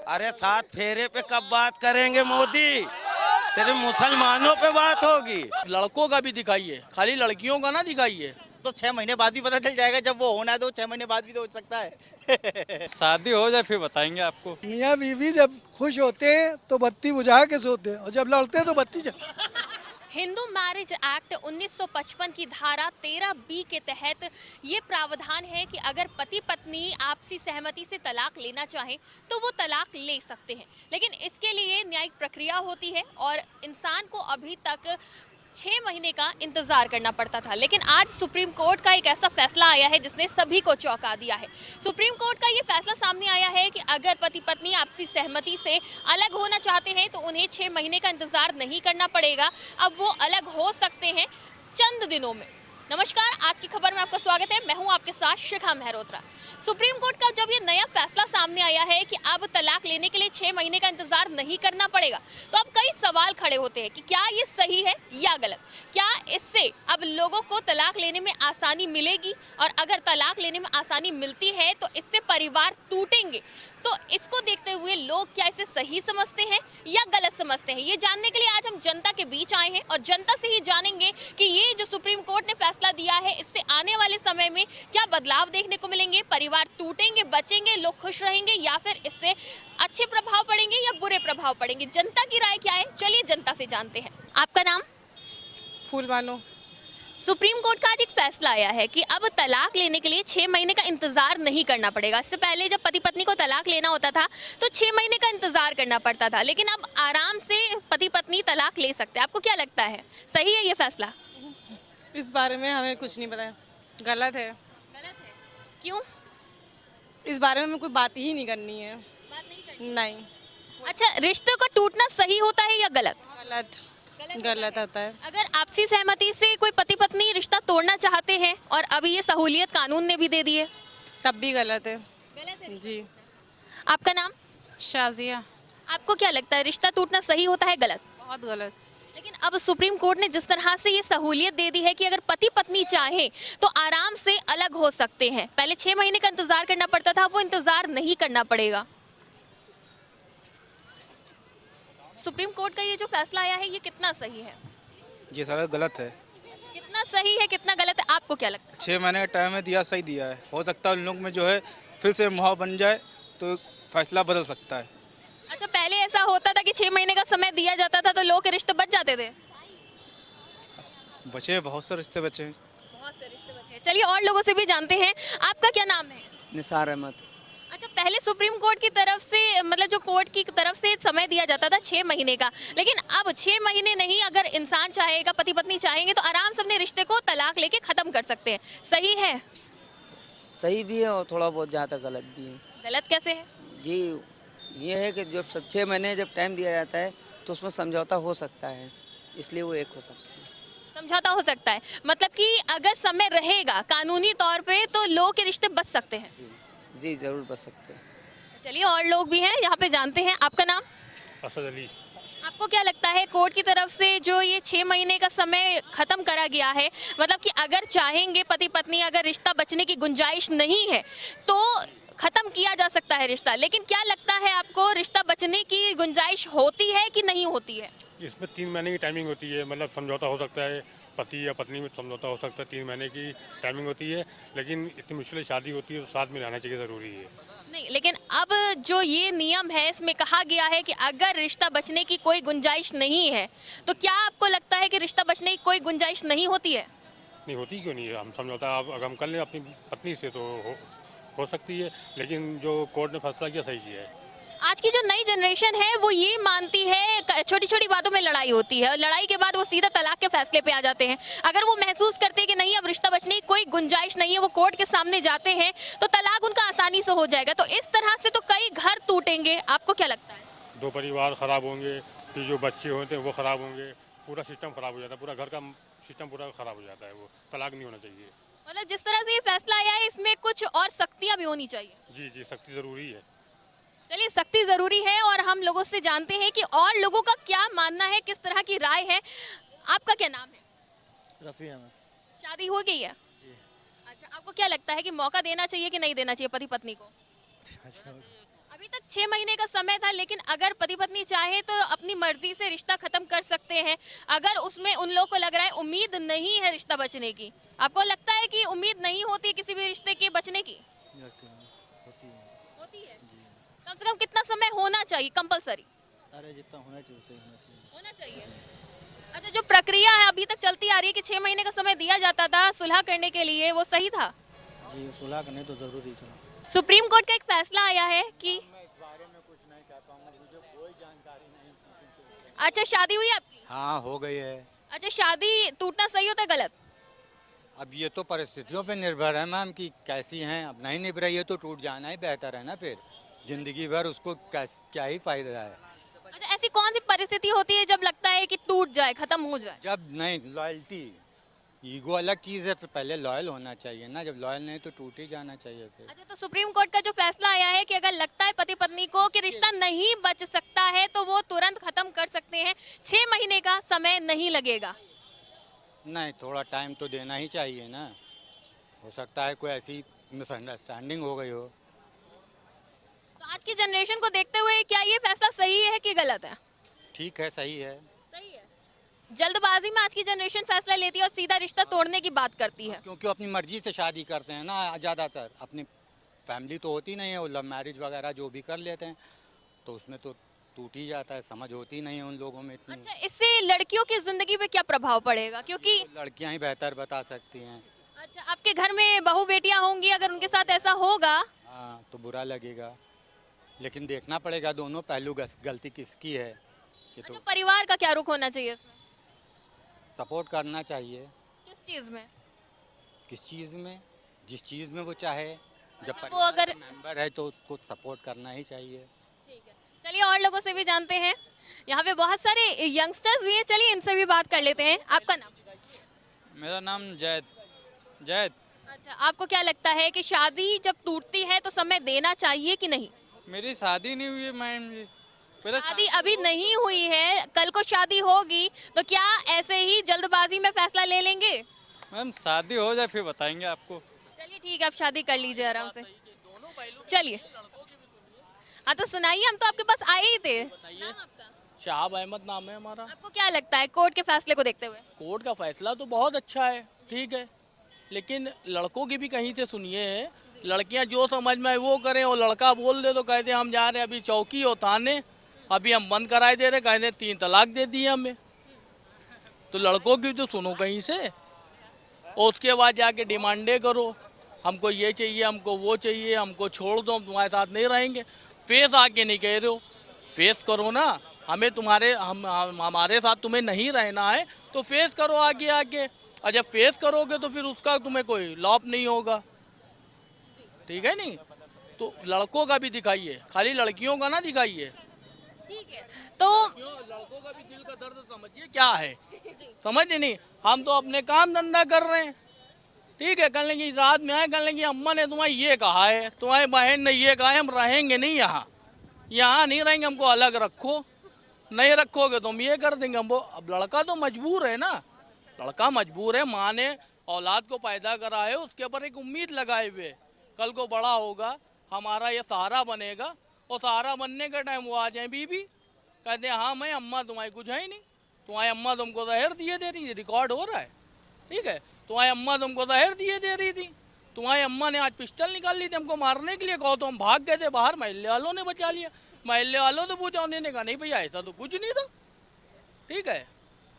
अरे 7 फेरे पे कब बात करेंगे मोदी? सिर्फ मुसलमानों पे बात होगी। लड़कों का भी दिखाइए, खाली लड़कियों का ना दिखाइए। तो 6 महीने बाद भी पता चल जाएगा, जब वो होना है तो 6 महीने बाद भी तो हो सकता है। शादी हो जाए फिर बताएंगे आपको। मियाँ बीवी जब खुश होते हैं तो बत्ती बुझा के सोते हैं और जब लड़ते हैं तो बत्ती जल। हिंदू मैरिज एक्ट 1955 की धारा 13B के तहत ये प्रावधान है कि अगर पति पत्नी आपसी सहमति से तलाक लेना चाहें तो वो तलाक ले सकते हैं, लेकिन इसके लिए न्यायिक प्रक्रिया होती है और इंसान को अभी तक 6 महीने का इंतजार करना पड़ता था। लेकिन आज सुप्रीम कोर्ट का एक ऐसा फैसला आया है जिसने सभी को चौंका दिया है। सुप्रीम कोर्ट का ये फैसला सामने आया है कि अगर पति पत्नी आपसी सहमति से अलग होना चाहते हैं तो उन्हें 6 महीने का इंतजार नहीं करना पड़ेगा, अब वो अलग हो सकते हैं चंद दिनों में। नमस्कार, आज की खबर में आपका स्वागत है। मैं हूं आपके साथ शिखा मेहरोत्रा। सुप्रीम कोर्ट का जब ये नया फैसला सामने आया है कि अब तलाक लेने के लिए 6 महीने का इंतजार नहीं करना पड़ेगा, तो अब कई सवाल खड़े होते हैं कि क्या ये सही है या गलत। क्या इससे अब लोगों को तलाक लेने में आसानी मिलेगी, और अगर तलाक लेने में आसानी मिलती है तो इससे परिवार टूटेंगे। तो इसको देखते हुए लोग क्या इसे सही समझते हैं या गलत समझते हैं, ये जानने के लिए आज हम जनता के बीच आए हैं और जनता से ही जानेंगे कि ये जो सुप्रीम कोर्ट ने फैसला दिया है इससे आने वाले समय में क्या बदलाव देखने को मिलेंगे, परिवार टूटेंगे, बचेंगे, लोग खुश रहेंगे, या फिर इससे अच्छे प्रभाव पड़ेंगे या बुरे प्रभाव पड़ेंगे। जनता की राय क्या है, चलिए जनता से जानते हैं। आपका नाम? फूलबानो। सुप्रीम कोर्ट का आज एक फैसला आया है कि अब तलाक लेने के लिए 6 महीने का इंतजार नहीं करना पड़ेगा। इससे पहले जब पति पत्नी को तलाक लेना होता था तो 6 महीने का इंतजार करना पड़ता था, लेकिन अब आराम से पति पत्नी तलाक ले सकते हैं। आपको क्या लगता है, सही है ये फैसला? इस बारे में हमें कुछ नहीं पता, गलत है। गलत है? क्यों? इस बारे में हमें कोई बात ही नहीं करनी है। बात नहीं करनी? नहीं। अच्छा, रिश्ते का टूटना सही होता है या गलत? गलत। गलत होता है। अगर आपसी सहमति से कोई पति पत्नी रिश्ता तोड़ना चाहते हैं और अभी ये सहूलियत कानून ने भी दे दी है, तब भी गलत है। गलत है जी। आपका नाम? शाजिया। आपको क्या लगता है, रिश्ता टूटना सही होता है गलत? बहुत गलत। लेकिन अब सुप्रीम कोर्ट ने जिस तरह से ये सहूलियत दे दी है कि अगर पति पत्नी चाहे तो आराम से अलग हो सकते हैं। पहले 6 महीने का इंतजार करना पड़ता था, वो इंतजार नहीं करना पड़ेगा। सुप्रीम कोर्ट का ये जो फैसला आया है ये कितना सही है? ये सारा गलत है। कितना सही है, कितना गलत है, आपको क्या लगता है? 6 महीने का टाइम है, दिया सही दिया है। हो सकता है उन लोग में जो है फिर से माहौल बन जाए तो फैसला बदल सकता है। अच्छा, पहले ऐसा होता था कि 6 महीने का समय दिया जाता था तो लोग के रिश्ते बच जाते थे? बचे, बहुत से रिश्ते बचे हैं। बहुत से रिश्ते बचे हैं। चलिए और लोगों से भी जानते हैं। आपका क्या नाम है? निसार अहमद। अच्छा, पहले सुप्रीम कोर्ट की तरफ से, मतलब जो कोर्ट की तरफ से समय दिया जाता था 6 महीने का, लेकिन अब 6 महीने नहीं, अगर इंसान चाहेगा, पति पत्नी चाहेंगे तो आराम से अपने रिश्ते को तलाक लेके खत्म कर सकते हैं। सही है? सही भी है और थोड़ा बहुत ज़्यादा गलत भी है। गलत कैसे है? जी, ये है कि जब 6 महीने जब टाइम दिया जाता है तो उसमें समझौता हो सकता है, इसलिए वो एक हो सकता है। समझौता हो सकता है, मतलब कि अगर समय रहेगा कानूनी तौर पे तो लोग के रिश्ते बच सकते हैं। जी ज़रूर बच सकते हैं। चलिए और लोग भी हैं यहाँ पे, जानते हैं। आपका नाम? असद अली। आपको क्या लगता है, कोर्ट की तरफ से जो ये 6 महीने का समय खत्म करा गया है, मतलब कि अगर चाहेंगे पति पत्नी, अगर रिश्ता बचने की गुंजाइश नहीं है तो खत्म किया जा सकता है रिश्ता, लेकिन क्या लगता है आपको, रिश्ता बचने की गुंजाइश होती है कि नहीं होती है? इसमें 3 महीने की टाइमिंग होती है, मतलब समझौता हो सकता है, पति या पत्नी में समझौता हो सकता है। 3 महीने की टाइमिंग होती है, लेकिन इतनी मुश्किल शादी होती है तो साथ में रहना चाहिए, ज़रूरी है। नहीं, लेकिन अब जो ये नियम है इसमें कहा गया है कि अगर रिश्ता बचने की कोई गुंजाइश नहीं है तो क्या आपको लगता है कि रिश्ता बचने की कोई गुंजाइश नहीं होती है? नहीं होती, क्यों नहीं है। हम समझौता अगर हम कर लें अपनी पत्नी से तो हो सकती है, लेकिन जो कोर्ट ने फैसला किया सही किया है। आज की जो नई जनरेशन है वो ये मानती है छोटी छोटी बातों में लड़ाई होती है और लड़ाई के बाद वो सीधा तलाक के फैसले पे आ जाते हैं। अगर वो महसूस करते हैं कि नहीं अब रिश्ता बचने की कोई गुंजाइश नहीं है, वो कोर्ट के सामने जाते हैं तो तलाक उनका आसानी से हो जाएगा। तो इस तरह से तो कई घर टूटेंगे। आपको क्या लगता है? 2 परिवार खराब होंगे, फिर जो बच्चे होते हैं वो खराब होंगे, पूरा सिस्टम खराब हो जाता है, पूरा घर का सिस्टम पूरा खराब हो जाता है। वो तलाक नहीं होना चाहिए। मतलब जिस तरह से ये फैसला आया है इसमें कुछ और सख्तियां भी होनी चाहिए। जी जी, सख्ती ज़रूरी है। चलिए, सख्ती जरूरी है और हम लोगों से जानते हैं कि और लोगों का क्या मानना है, किस तरह की राय है। आपका क्या नाम है? रफ़ी अहमद। शादी हो गई है? अच्छा, आपको क्या लगता है कि मौका देना चाहिए कि नहीं देना चाहिए पति पत्नी को? अभी तक 6 महीने का समय था, लेकिन अगर पति पत्नी चाहे तो अपनी मर्जी से रिश्ता खत्म कर सकते हैं, अगर उसमें उन लोगों को लग रहा है उम्मीद नहीं है रिश्ता बचने की। आपको लगता है कि उम्मीद नहीं होती किसी भी रिश्ते के बचने की? होती है। कम से कम कितना समय होना चाहिए कंपलसरी? अरे जितना होना चाहिए उतना होना चाहिए। होना चाहिए। अच्छा, जो प्रक्रिया है अभी तक चलती आ रही है कि 6 महीने का समय दिया जाता था सुलह करने के लिए, वो सही था? जी सुलह करने तो जरूरी था। सुप्रीम कोर्ट का एक फैसला आया है कि मैं इस बारे में कुछ नहीं कह पाऊंगा, मुझे कोई जानकारी नहीं। अच्छा, शादी हुई आपकी? हाँ हो गई है। अच्छा, शादी टूटना सही होता है गलत? अब ये तो परिस्थितियों पे निर्भर है मैम कि कैसी हैं। अब नहीं निभ रही है तो टूट जाना ही बेहतर है ना, फिर जिंदगी भर उसको क्या ही फायदा है। अच्छा, ऐसी कौन सी परिस्थिति होती है जब लगता है कि टूट जाए, खत्म हो जाए? जब नहीं लॉयल्टी, ईगो अलग चीज़ है, फिर पहले लॉयल होना चाहिए ना। जब लॉयल नहीं तो टूट ही जाना चाहिए फिर। अच्छा, तो सुप्रीम कोर्ट का जो फैसला आया है कि अगर लगता है पति पत्नी को कि रिश्ता नहीं बच सकता है तो वो तुरंत खत्म कर सकते हैं, 6 महीने का समय नहीं लगेगा। नहीं, थोड़ा टाइम तो देना ही चाहिए ना। हो सकता है कोई ऐसी मिसअंडरस्टैंडिंग हो गई हो। तो आज की जनरेशन को देखते हुए क्या ये फैसला सही है कि गलत है? ठीक है, सही है। सही है। जल्दबाजी में आज की जनरेशन फैसला लेती है और सीधा रिश्ता तोड़ने की बात करती है। क्योंकि अपनी मर्जी से शादी करते हैं ना ज़्यादातर। अपनी फैमिली तो होती नहीं है, वो लव मैरिज वगैरह जो भी कर लेते हैं तो उसमें तो टूट ही जाता है। समझ होती नहीं है उन लोगों में इतनी। अच्छा, इससे लड़कियों की जिंदगी पे क्या प्रभाव पड़ेगा? क्योंकि लड़कियां ही बेहतर बता सकती हैं। अच्छा, आपके घर में बहू बेटियां होंगी, अगर उनके साथ ऐसा होगा हाँ तो बुरा लगेगा, लेकिन देखना पड़ेगा दोनों पहलू, गलती किसकी है कि तो अच्छा, परिवार का क्या रुख होना चाहिए इसमें? सपोर्ट करना चाहिए। किस चीज में? किस चीज़ में? जिस चीज़ में वो चाहे। जब अच्छा, वो परिवार अगर का मेंबर है तो उसको सपोर्ट करना ही चाहिए। ठीक है, चलिए और लोगों से भी जानते हैं। यहाँ पे बहुत सारे यंगस्टर्स भी हैं, चलिए इनसे भी बात कर लेते हैं। आपका नाम? मेरा नाम जैद जैद। अच्छा, आपको क्या लगता है कि शादी जब टूटती है तो समय देना चाहिए कि नहीं? मेरी शादी नहीं हुई है मैम जी। पहले शादी अभी नहीं हुई है, कल को शादी होगी तो क्या ऐसे ही जल्दबाजी में फैसला ले लेंगे? मैम शादी हो जाए फिर बताएंगे आपको। चलिए ठीक है, आप शादी कर लीजिए आराम से। चलिए, हाँ तो सुनाइए, हम तो आपके पास आए ही थे। नाम आपका? शाहब अहमद नाम है हमारा। आपको क्या लगता है कोर्ट के फैसले को देखते हुए? कोर्ट का फैसला तो बहुत अच्छा है, ठीक है, लेकिन लड़कों की भी कहीं से सुनिए। लड़कियां जो समझ में आए वो करें, और लड़का बोल दे तो कहते हम जा रहे हैं अभी चौकी और थाने, अभी हम बंद कराए दे रहे, कहते 3 तलाक दे दिए हमें। तो लड़कों की तो सुनो कहीं से, और उसके बाद जाके डिमांडे करो, हमको ये चाहिए, हमको वो चाहिए, हमको छोड़ दो, हम तुम्हारे साथ नहीं रहेंगे। फेस आके नहीं कह रहे हो, फेस करो ना। हमें हमारे साथ तुम्हें नहीं रहना है तो फेस करो आगे आके, और जब फेस करोगे तो फिर उसका तुम्हें कोई लॉप नहीं होगा, ठीक है नहीं? तो लड़कों का भी दिखाइए, खाली लड़कियों का ना दिखाइए। ठीक है, तो लड़कों का भी दिल का दर्द समझिए क्या है, समझ नहीं। हम तो अपने काम धंधा कर रहे हैं, ठीक है, कल लेंगे रात में आए, कल लेंगे अम्मा ने तुम्हें ये कहा है, तुम्हारी बहन ने ये कहा है, हम रहेंगे नहीं यहाँ नहीं रहेंगे, हमको अलग रखो, नहीं रखोगे तो हम ये कर देंगे। हम वो अब लड़का तो मजबूर है ना, लड़का मजबूर है, माँ ने औलाद को पैदा करा है, उसके ऊपर एक उम्मीद लगाए हुए, कल को बड़ा होगा हमारा ये सहारा बनेगा, और सहारा बनने के टाइम वो आ जाए बीबी कहते हैं हाँ मैं अम्मा तुम्हारी कुछ है ही नहीं, तुम्हारी अम्मा तुमको जहर दिए दे रही है, रिकॉर्ड हो रहा है, ठीक है, तुम्हारी अम्मा तुमको जहर दिए दे रही थी, तुम्हारी अम्मा ने आज पिस्टल निकाल ली थी हमको मारने के लिए, कहो तो हम भाग गए थे बाहर, महल्ले वालों ने बचा लिया। महल्ले वालों तो पूछा, उन्होंने कहा नहीं भैया ऐसा तो कुछ नहीं था, ठीक है,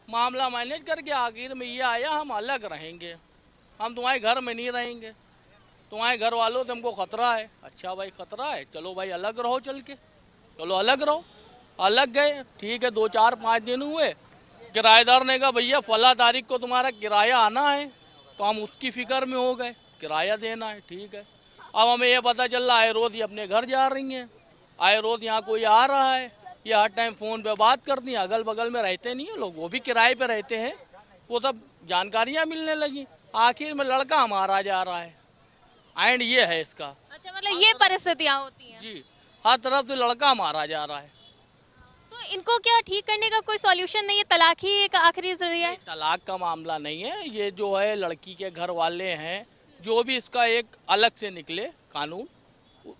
मामला मैनेज करके आखिर में ये आया हम अलग रहेंगे, हम तुम्हारे घर में नहीं रहेंगे, तुम्हारे घर वालों से हमको खतरा है। अच्छा भाई खतरा है, चलो भाई अलग रहो, चल के चलो अलग रहो। अलग गए, ठीक है, 2 4 5 दिन हुए, किराएदार ने कहा भैया फला तारीख को तुम्हारा किराया आना है, तो हम उसकी फिक्र में हो गए, किराया देना है, ठीक है। अब हमें ये पता चल रहा है रोज़ ये अपने घर जा रही हैं, आए रोज़ यहाँ कोई आ रहा है, ये हर टाइम फ़ोन पे बात करती हैं, अगल बगल में रहते नहीं है लोग, वो भी किराए पे रहते हैं, वो सब जानकारियाँ मिलने लगी, आखिर में लड़का हमारा जा रहा है, एंड ये है इसका। अच्छा, मतलब ये परिस्थितियाँ होती हैं जी, हर तरफ से लड़का मारा जा रहा है। तो इनको क्या ठीक करने का कोई सॉल्यूशन नहीं है? तलाक ही एक आखिरी जरिया है? तलाक का मामला नहीं है, ये जो है लड़की के घर वाले हैं, जो भी इसका एक अलग से निकले कानून,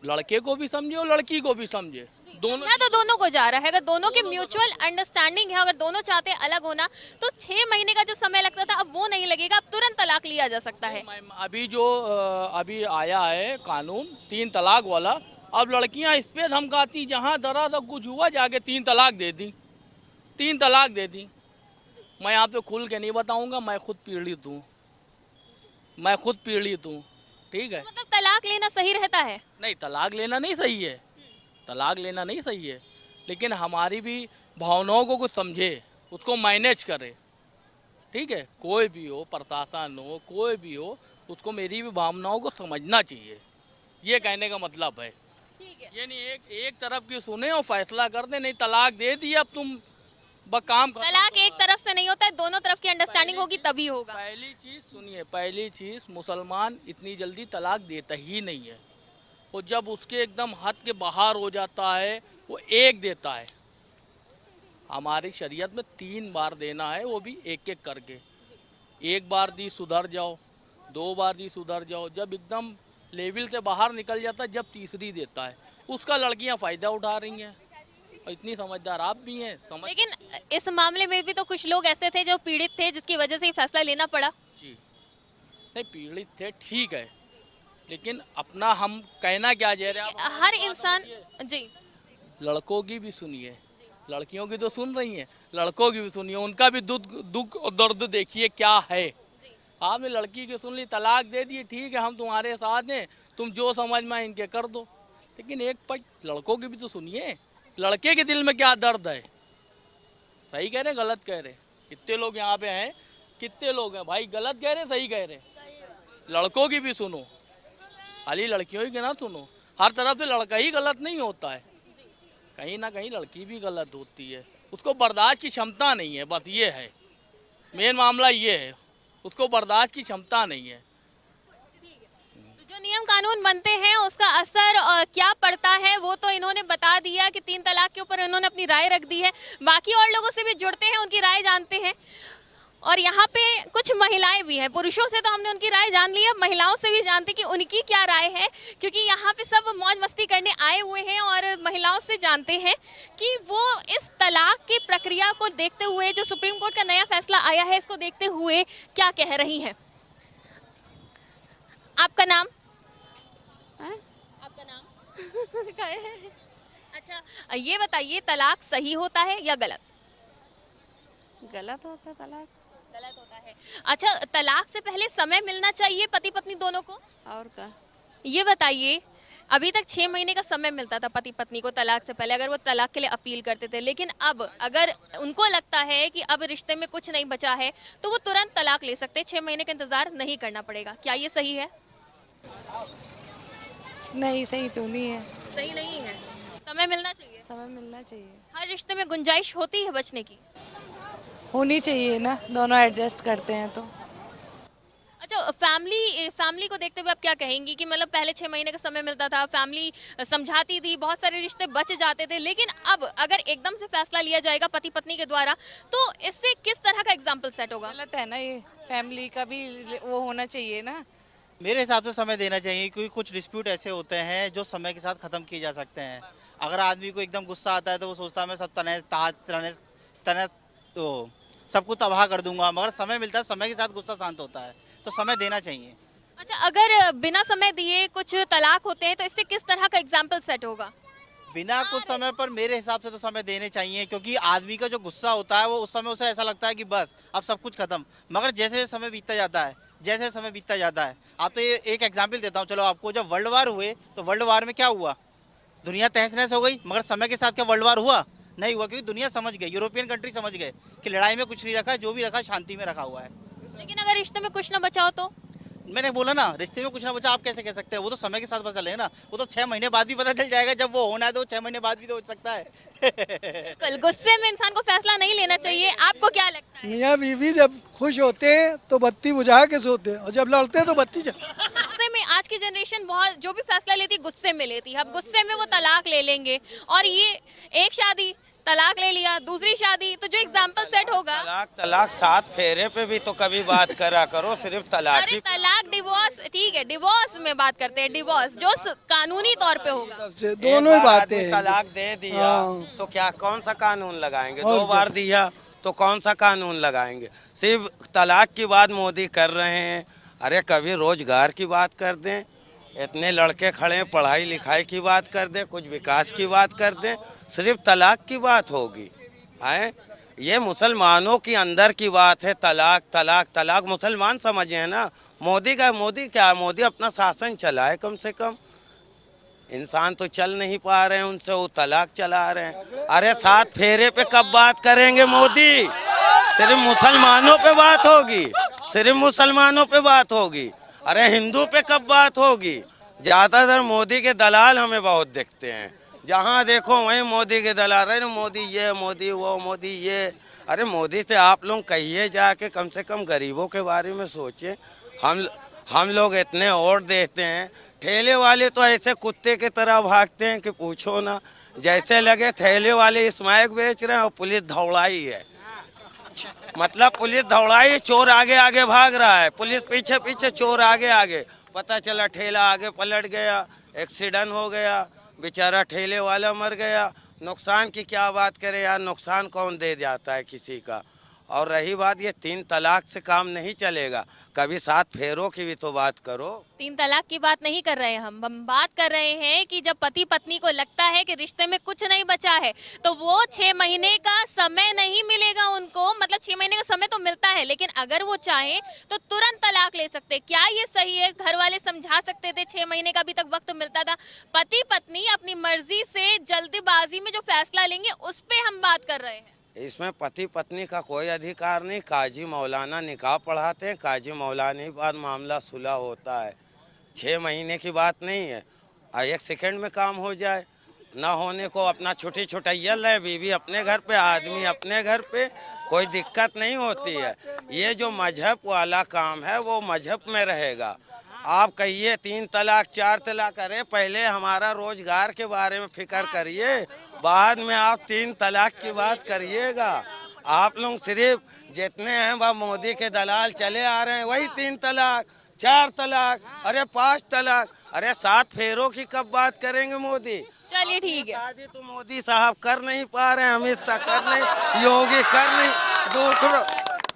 लड़के को भी समझे और लड़की को भी समझे, दोनों। है तो दोनों को जा रहा है, अगर दोनों की म्यूचुअल अंडरस्टैंडिंग है, अगर दोनों चाहते हैं अलग होना, तो 6 महीने का जो समय लगता था अब वो नहीं लगेगा, अब तुरंत तलाक लिया जा सकता है। अभी जो अभी आया है कानून 3 तलाक वाला, अब लड़कियां इस पे धमकाती, जहां जरा सा कुछ हुआ जाके 3 तलाक दे दी, 3 तलाक दे दी। मैं यहाँ पे खुल के नहीं बताऊंगा, मैं खुद पीड़ित हूँ, मैं खुद पीड़ित हूँ, ठीक है। मतलब तलाक लेना सही रहता है? नहीं, तलाक लेना नहीं सही है, तलाक लेना नहीं सही है, लेकिन हमारी भी भावनाओं को कुछ समझे, उसको मैनेज करे, ठीक है। कोई भी हो, प्रशासन हो, कोई भी हो, उसको मेरी भी भावनाओं को समझना चाहिए, ये कहने का मतलब है। ठीक है। ये नहीं एक तरफ की सुने और फैसला कर दे, नहीं तलाक दे दी अब तुम काम कर। तलाक एक तरफ से नहीं होता है, दोनों तरफ की अंडरस्टैंडिंग होगी तभी होगा। पहली चीज सुनिए, पहली चीज मुसलमान इतनी जल्दी तलाक देता ही नहीं है, और जब उसके एकदम हद के बाहर हो जाता है वो एक देता है। हमारी शरीयत में 3 बार देना है, वो भी एक एक करके। 1 बार दी सुधर जाओ, 2 बार दी सुधर जाओ, जब एकदम लेवल से बाहर निकल जाता है, जब तीसरी देता है, उसका लड़कियां फ़ायदा उठा रही हैं। और इतनी समझदार आप भी हैं, समझ। लेकिन इस मामले में भी तो कुछ लोग ऐसे थे जो पीड़ित थे, जिसकी वजह से ये फैसला लेना पड़ा। जी नहीं, पीड़ित थे, ठीक है, लेकिन अपना हम कहना क्या चाह रहे हैं, हर इंसान जी, लड़कों की भी सुनिए, लड़कियों की तो सुन रही हैं, लड़कों की भी सुनिए, उनका भी दुख और दर्द देखिए क्या है। आपने लड़की की सुन ली, तलाक दे दिए, ठीक है हम तुम्हारे साथ हैं, तुम जो समझ में इनके कर दो, लेकिन एक पक्ष लड़कों की भी तो सुनिए, लड़के के दिल में क्या दर्द है। सही कह रहे गलत कह रहे? कितने लोग यहाँ पे हैं, कितने लोग हैं भाई, गलत कह रहे सही कह रहे? लड़कों की भी सुनो, खाली लड़कियों ही की ना सुनो, हर तरफ से लड़का ही गलत नहीं होता है, कहीं ना कहीं लड़की भी गलत होती है, उसको बर्दाश्त की क्षमता नहीं है, बस ये है मेन मामला, ये है उसको बर्दाश्त की क्षमता नहीं है। जो नियम कानून बनते हैं उसका असर क्या पड़ता है वो तो इन्होंने बता दिया कि 3 तलाक के ऊपर इन्होंने अपनी राय रख दी है। बाकी और लोगों से भी जुड़ते हैं, उनकी राय जानते हैं, और यहाँ पे कुछ महिलाएं भी हैं। पुरुषों से तो हमने उनकी राय जान ली है, महिलाओं से भी जानते कि उनकी क्या राय है, क्योंकि यहाँ पे सब मौज मस्ती करने आए हुए हैं, और महिलाओं से जानते हैं कि वो इस तलाक की प्रक्रिया को देखते हुए, जो सुप्रीम कोर्ट का नया फैसला आया है, इसको देखते हुए क्या कह रही हैं। आपका नाम? आपका नाम? अच्छा, ये बताइए, तलाक सही होता है या गलत? गलत होता तलाक। गलत होता है। अच्छा, तलाक से पहले समय मिलना चाहिए पति पत्नी दोनों को? और क्या? ये बताइए, अभी तक 6 महीने का समय मिलता था पति पत्नी को तलाक से पहले, अगर वो तलाक के लिए अपील करते थे, लेकिन अब अगर उनको लगता है कि अब रिश्ते में कुछ नहीं बचा है तो वो तुरंत तलाक ले सकते हैं, 6 महीने का इंतजार नहीं करना पड़ेगा। क्या ये सही है? नहीं, सही तो नहीं है। सही नहीं है, समय मिलना चाहिए। समय मिलना चाहिए, हर रिश्ते में गुंजाइश होती है बचने की। होनी चाहिए ना, दोनों एडजस्ट करते हैं तो। अच्छा, फैमिली को देखते हुए आप क्या कहेंगी कि मतलब पहले 6 महीने का समय मिलता था, फैमिली समझाती थी, बहुत सारे रिश्ते बच जाते थे, लेकिन अब अगर एकदम से फैसला लिया जाएगा पति पत्नी के द्वारा, तो इससे किस तरह का एग्जाम्पल सेट होगा? गलत है ना ये, फैमिली का भी वो होना चाहिए ना। मेरे हिसाब से समय देना चाहिए, क्योंकि कुछ डिस्प्यूट ऐसे होते हैं जो समय के साथ ख़त्म किए जा सकते हैं। अगर आदमी को एकदम गुस्सा आता है तो वो सोचता है मैं सब तने तो सब कुछ तबाह कर दूंगा, मगर समय मिलता है, समय के साथ गुस्सा शांत होता है, तो समय देना चाहिए। अच्छा, अगर बिना समय दिए कुछ तलाक होते हैं तो इससे किस तरह का एग्जाम्पल सेट होगा? बिना कुछ समय पर मेरे हिसाब से तो समय देने चाहिए, क्योंकि आदमी का जो गुस्सा होता है वो उस समय उसे ऐसा लगता है कि बस अब सब कुछ खत्म, मगर जैसे समय बीतता जाता है, जैसे समय बीतता जाता है, आप तो ये एक एग्जाम्पल देता हूँ चलो आपको, जब वर्ल्ड वार हुए तो वर्ल्ड वार में क्या हुआ, दुनिया तहस नहस हो गई, मगर समय के साथ क्या वर्ल्ड वार हुआ? नहीं हुआ, क्योंकि दुनिया समझ गई, यूरोपियन कंट्री समझ गए कि लड़ाई में कुछ नहीं रखा, जो भी रखा शांति में रखा हुआ है। लेकिन अगर रिश्ते में कुछ ना बचाओ तो? मैंने बोला ना, रिश्ते में कुछ ना बचा, आप कैसे कह सकते हैं? वो तो समय के साथ पता चलेगा ना, वो तो 6 महीने बाद भी पता चल जाएगा, जब वो होना है तो 6 महीने बाद भी तो हो सकता है। बिल्कुल, गुस्से में इंसान को फैसला नहीं लेना चाहिए। आपको क्या लगता है? मियाँ बीवी जब खुश होते हैं तो बत्ती बुझा के सोते हैं, और जब लड़ते हैं तो बत्ती जल। गुस्से में आज की जनरेशन बहुत, जो भी फैसला लेती है गुस्से में लेती है। अब गुस्से में वो तलाक ले लेंगे, और ये एक शादी तलाक ले लिया, दूसरी शादी, तो जो एग्जाम्पल सेट होगा। तलाक 7 फेरे पे भी तो कभी बात करा करो, सिर्फ तलाक अरे ही। तलाक डिवोर्स ठीक है, डिवोर्स में बात करते हैं, डिवोर्स जो कानूनी तौर पे होगा। तब से एक दोनों ही बार बातें आदमी हैं। तलाक दे दिया हाँ। तो क्या कौन सा कानून लगाएंगे? और 2 क्या? बार दिया तो कौन सा कानून लगाएंगे? सिर्फ तलाक की बात मोदी कर रहे हैं। अरे कभी रोजगार की बात कर दें, इतने लड़के खड़े हैं, पढ़ाई लिखाई की बात कर दें, कुछ विकास की बात कर दें, सिर्फ तलाक की बात होगी। है ये मुसलमानों की अंदर की बात है। तलाक तलाक तलाक मुसलमान समझे हैं ना। मोदी क्या, मोदी अपना शासन चलाए कम से कम। इंसान तो चल नहीं पा रहे हैं उनसे, वो तलाक चला रहे हैं। अरे 7 फेरे पे कब बात करेंगे मोदी? सिर्फ मुसलमानों पे बात होगी, सिर्फ मुसलमानों पे बात होगी। अरे हिंदू पे कब बात होगी? ज्यादातर मोदी के दलाल हमें बहुत दिखते हैं, जहाँ देखो वहीं मोदी के दलाल। अरे मोदी ये, मोदी वो, मोदी ये। अरे मोदी से आप लोग कहिए जाके, कम से कम गरीबों के बारे में सोचिए। हम लोग इतने वोट देते हैं, ठेले वाले तो ऐसे कुत्ते की तरह भागते हैं कि पूछो ना। जैसे लगे ठेले वाले स्मैक बेच रहे हैं और पुलिस दौड़ाई है। मतलब पुलिस दौड़ाई, चोर आगे आगे भाग रहा है, पुलिस पीछे पीछे, चोर आगे आगे। पता चला ठेला आगे पलट गया, एक्सीडेंट हो गया, बेचारा ठेले वाला मर गया। नुकसान की क्या बात करें यार, नुकसान कौन दे जाता है किसी का। और रही बात, ये 3 तलाक से काम नहीं चलेगा, कभी 7 फेरों की भी तो बात करो। 3 तलाक की बात नहीं कर रहे हैं हम बात कर रहे हैं कि जब पति पत्नी को लगता है कि रिश्ते में कुछ नहीं बचा है, तो वो 6 महीने का समय नहीं मिलेगा उनको। मतलब 6 महीने का समय तो मिलता है, लेकिन अगर वो चाहे तो तुरंत तलाक ले सकते। क्या ये सही है? घर वाले समझा सकते थे, 6 महीने का अभी तक वक्त मिलता था। पति पत्नी अपनी मर्जी से जल्दबाजी में जो फैसला लेंगे, उस पर हम बात कर रहे हैं। इसमें पति पत्नी का कोई अधिकार नहीं। काजी मौलाना निकाह पढ़ाते हैं, काजी मौलाना के बाद मामला सुलह होता है। 6 महीने की बात नहीं है, 1 सेकंड में काम हो जाए। ना होने को अपना छुट्टी छुट्टियाँ ले, बीवी अपने घर पे, आदमी अपने घर पे, कोई दिक्कत नहीं होती है। ये जो मजहब वाला काम है वो मजहब में रहेगा। आप कहिए 3 तलाक 4 तलाक, अरे पहले हमारा रोजगार के बारे में फिक्र करिए, बाद में आप 3 तलाक की बात करिएगा। आप लोग सिर्फ जितने हैं वह मोदी के दलाल चले आ रहे हैं, वही 3 तलाक 4 तलाक, अरे 5 तलाक, अरे 7 फेरों की कब बात करेंगे मोदी? चलिए ठीक है। शादी तो मोदी साहब कर नहीं पा रहे हैं, अमित शाह कर नहीं, योगी कर नहीं, दूसरों।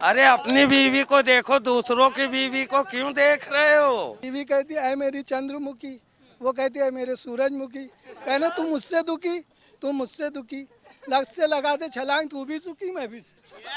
अरे अपनी बीवी को देखो, दूसरों की बीवी को क्यों देख रहे हो? बीवी कहती है मेरी चंद्रमुखी, वो कहती है मेरे सूरजमुखी। कहना तुम मुझसे दुखी, तुम मुझसे दुखी, लग से लगा दे छलांग, तू भी सुखी मैं भी सुखी।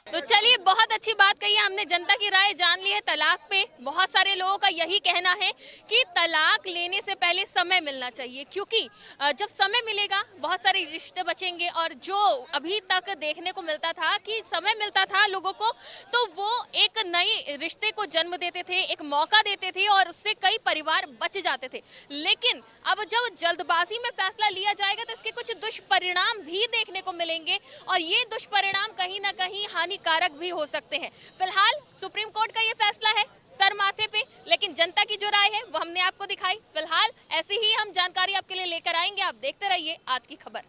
तो चलिए, बहुत अच्छी बात कही है हमने, जनता की राय जान ली है तलाक पे। बहुत सारे लोगों का यही कहना है कि तलाक लेने से पहले समय मिलना चाहिए, क्योंकि जब समय मिलेगा बहुत सारे रिश्ते बचेंगे। और जो अभी तक देखने को मिलता था कि समय मिलता था लोगों को, तो वो एक नए रिश्ते को जन्म देते थे, एक मौका देते थे और उससे कई परिवार बच जाते थे। लेकिन अब जब जल्दबाजी में फैसला लिया जाएगा तो इसके कुछ दुष्परिणाम भी देखने को मिलेंगे, और ये दुष्परिणाम कहीं ना कहीं कारक भी हो सकते हैं। फिलहाल सुप्रीम कोर्ट का ये फैसला है सर माथे पे, लेकिन जनता की जो राय है वो हमने आपको दिखाई। फिलहाल ऐसी ही हम जानकारी आपके लिए लेकर आएंगे। आप देखते रहिए आज की खबर।